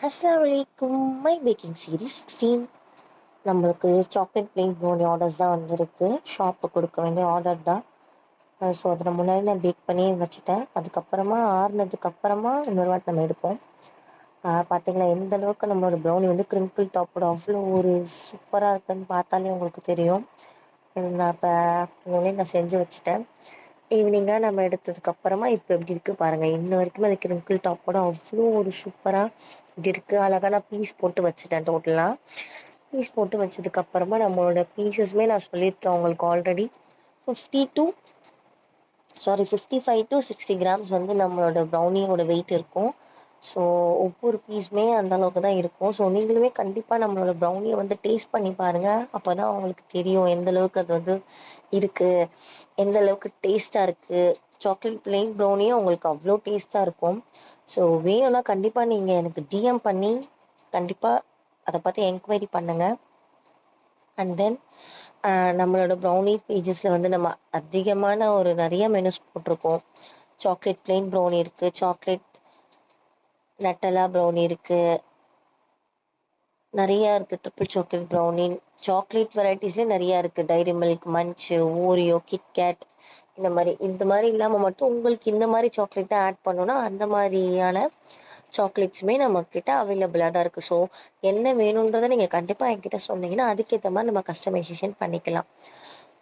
அஸ்ஸலாமு அலைக்கும். My packing series 16 நம்மளுக்கு சாக்லேட் பிளெயின் ப்ரௌனி ஆர்டர்ஸ் தான் வந்திருக்கு. ஷாப்புக்கு கொடுக்க வேண்டிய ஆர்டர் தான். ஸோ அதை முன்னாடி நான் பேக் பண்ணி வச்சுட்டேன். அதுக்கப்புறமா ஆறுனதுக்கப்புறமா இன்னொரு வாட்டி நம்ம எடுப்போம். பார்த்தீங்களா எந்த அளவுக்கு நம்மளோட ப்ரௌனி வந்து கிரிங்கிள் டாப்போட அவ்வளோ ஒரு சூப்பராக இருக்குன்னு பார்த்தாலே உங்களுக்கு தெரியும். நான் இப்போ ஆஃப்டர்நூனே நான் செஞ்சு வச்சுட்டேன். ஈவினிங்காக நம்ம எடுத்ததுக்கப்புறமா இப்போ எப்படி இருக்குது பாருங்கள். இன்ன வரைக்கும் அது கிரிங்கிள் டாப்போட அவ்வளோ ஒரு சூப்பராக இப்படி இருக்குது. அழகாக நான் பீஸ் போட்டு வச்சுட்டேன். டோட்டலாக பீஸ் போட்டு வச்சதுக்கப்புறமா நம்மளோட பீசஸ்மே நான் சொல்லியிருக்கேன் உங்களுக்கு ஆல்ரெடி 55 to 60 கிராம்ஸ் வந்து நம்மளோட ப்ரௌனியோட வெயிட் இருக்கும். ஸோ ஒவ்வொரு பீஸுமே அந்த அளவுக்கு தான் இருக்கும். ஸோ நீங்களுமே கண்டிப்பாக நம்மளோட ப்ரௌனியை வந்து டேஸ்ட் பண்ணி பாருங்கள். அப்போ தான் உங்களுக்கு தெரியும் எந்த அளவுக்கு அது வந்து இருக்குது, எந்த அளவுக்கு டேஸ்ட்டாக இருக்குது. சாக்லேட் பிளெயின் ப்ரௌனியும் உங்களுக்கு அவ்வளோ டேஸ்ட்டாக இருக்கும். ஸோ வேணும்னா கண்டிப்பாக நீங்கள் எனக்கு டிஎம் பண்ணி கண்டிப்பாக அதை பற்றி என்கொயரி பண்ணுங்கள். அண்ட் தென் நம்மளோட ப்ரௌனி பேஜஸில் வந்து நம்ம அதிகமான ஒரு நிறைய மெனுஸ் போட்டிருக்கோம். சாக்லேட் பிளெயின் ப்ரௌனி இருக்குது, சாக்லேட் நட்டலா ப்ரௌனி இருக்குது, நிறையா இருக்குது. ட்ரிபிள் சாக்லேட் ப்ரௌனி, சாக்லேட் வெரைட்டிஸ்லேயே நிறையா இருக்குது. Dairy Milk, Munch, Oreo, KitKat, இந்த மாதிரி இல்லாமல் மட்டும் உங்களுக்கு இந்த மாதிரி சாக்லேட் தான் ஆட் பண்ணணும்னா அந்த மாதிரியான சாக்லேட்ஸுமே நம்மக்கிட்ட அவைலபிளாக தான் இருக்குது. ஸோ என்ன வேணுன்றதை நீங்கள் கண்டிப்பாக என்கிட்ட சொன்னீங்கன்னா அதுக்கேற்ற மாதிரி நம்ம கஸ்டமைசேஷன் பண்ணிக்கலாம்.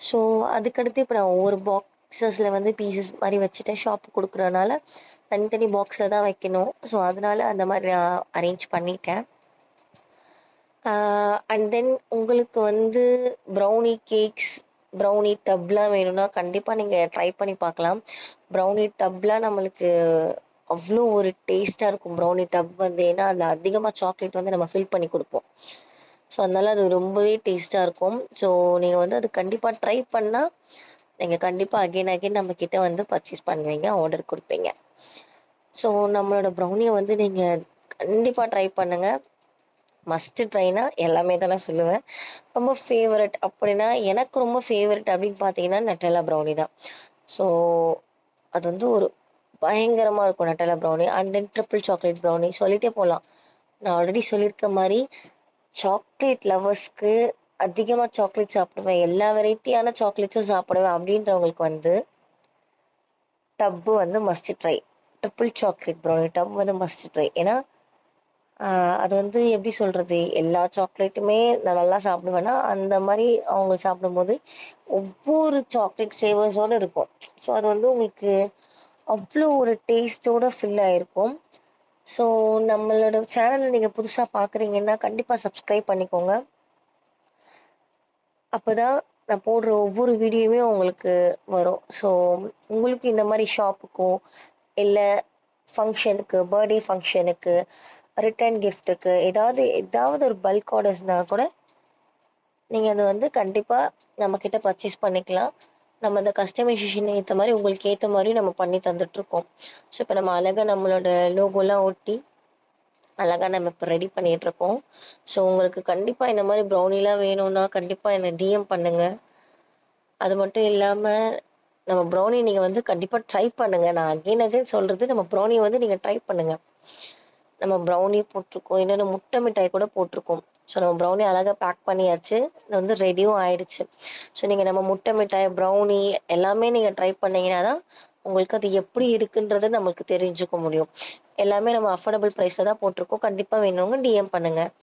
ஸோ அதுக்கடுத்து இப்போ நான் ஒவ்வொரு பாக்ஸஸில் வந்து பீசஸ் மாதிரி வச்சுட்டேன். ஷாப்புக்கு கொடுக்குறதுனால தனித்தனி பாக்ஸில் தான் வைக்கணும். ஸோ அதனால அந்த மாதிரி நான் அரேஞ்ச் பண்ணிட்டேன். அண்ட் தென் உங்களுக்கு வந்து ப்ரௌனி கேக்ஸ், ப்ரௌனி டப்லாம் வேணும்னா கண்டிப்பாக நீங்கள் ட்ரை பண்ணி பார்க்கலாம். ப்ரௌனி டப்லாம் நம்மளுக்கு அவ்வளோ ஒரு டேஸ்ட்டாக இருக்கும். ப்ரௌனி டப் வந்து ஏன்னா அதில் அதிகமாக சாக்லேட் வந்து நம்ம ஃபில் பண்ணி கொடுப்போம். ஸோ அதனால் அது ரொம்பவே டேஸ்ட்டாக இருக்கும். ஸோ நீங்கள் வந்து அது கண்டிப்பாக ட்ரை பண்ணால் நீங்கள் கண்டிப்பாக அகெயின் நம்மக்கிட்ட வந்து பர்ச்சேஸ் பண்ணுவீங்க, ஆர்டர் கொடுப்பீங்க. ஸோ நம்மளோட ப்ரௌனியை வந்து நீங்கள் கண்டிப்பாக ட்ரை பண்ணுங்கள். மஸ்ட்டு ட்ரைனா எல்லாமே தான் நான் சொல்லுவேன். ரொம்ப ஃபேவரட் அப்படின்னா எனக்கு ரொம்ப ஃபேவரட் அப்படின்னு பார்த்தீங்கன்னா நட்டலா ப்ரௌனி தான். ஸோ அது வந்து ஒரு பயங்கரமாக இருக்கும் Nutella brownie. And then triple chocolate brownie சொல்லிட்டே போகலாம். நான் ஆல்ரெடி சொல்லியிருக்க மாதிரி சாக்லேட் லவர்ஸ்க்கு அதிகமாக சாக்லேட் சாப்பிடுவேன், எல்லா வெரைட்டியான சாக்லேட்ஸும் சாப்பிடுவேன் அப்படின்றவங்களுக்கு வந்து டப்பு வந்து must try. Triple chocolate brownie tub வந்து மஸ்ட் ட்ரை. ஏன்னா அது வந்து எப்படி சொல்கிறது, எல்லா சாக்லேட்டுமே நான் நல்லா சாப்பிடுவேன்னா அந்த மாதிரி அவங்க சாப்பிடும்போது ஒவ்வொரு சாக்லேட் ஃப்ளேவர்ஸோடு இருக்கும். ஸோ அது வந்து உங்களுக்கு அவ்வளோ ஒரு டேஸ்ட்டோடு ஃபில் ஆகிருக்கும். ஸோ நம்மளோட சேனலை நீங்கள் புதுசாக பார்க்குறீங்கன்னா கண்டிப்பாக சப்ஸ்கிரைப் பண்ணிக்கோங்க. அப்போ தான் நான் போடுற ஒவ்வொரு வீடியோவுமே உங்களுக்கு வரும். ஸோ உங்களுக்கு இந்த மாதிரி ஷாப்புக்கோ இல்லை ஃபங்க்ஷனுக்கு, பர்த்டே ஃபங்க்ஷனுக்கு, ரிட்டர்ன் கிஃப்ட்டுக்கு ஏதாவது ஒரு பல்க் ஆர்டர்ஸ்னால் கூட நீங்கள் அதை வந்து கண்டிப்பாக நம்மக்கிட்ட பர்ச்சேஸ் பண்ணிக்கலாம். நம்ம அந்த கஸ்டமைசேஷன் ஏற்ற மாதிரி உங்களுக்கு ஏற்ற மாதிரி நம்ம பண்ணி தந்துட்டுருக்கோம். ஸோ இப்போ நம்ம அழகாக நம்மளோட லோகோலாம் ஒட்டி அழகாக நம்ம இப்போ ரெடி பண்ணிகிட்ருக்கோம். ஸோ உங்களுக்கு கண்டிப்பாக இந்த மாதிரி ப்ரௌனிலாம் வேணும்னா கண்டிப்பாக என்னை டிஎம் பண்ணுங்கள். அது மட்டும் இல்லாமல் நம்ம ப்ரௌனி நீங்கள் வந்து கண்டிப்பாக ட்ரை பண்ணுங்கள். நான் அகைன் சொல்கிறது, நம்ம ப்ரௌனியை வந்து நீங்கள் ட்ரை பண்ணுங்கள். நம்ம ப்ரௌனி போட்டிருக்கோம், இன்னொன்று முட்டை மிட்டாய் கூட போட்டிருக்கோம். ஸோ நம்ம ப்ரௌனி அழகாக பேக் பண்ணியாச்சு, இது வந்து ரெடியும் ஆயிடுச்சு. ஸோ நீங்கள் நம்ம முட்டை மிட்டாய், ப்ரௌனி எல்லாமே நீங்கள் ட்ரை பண்ணிங்கன்னா தான் உங்களுக்கு அது எப்படி இருக்குன்றது நம்மளுக்கு தெரிஞ்சுக்க முடியும். எல்லாமே நம்ம அஃபோர்டபுள் ப்ரைஸில் தான் போட்டிருக்கோம். கண்டிப்பாக வேணுங்க டிஎம் பண்ணுங்கள்.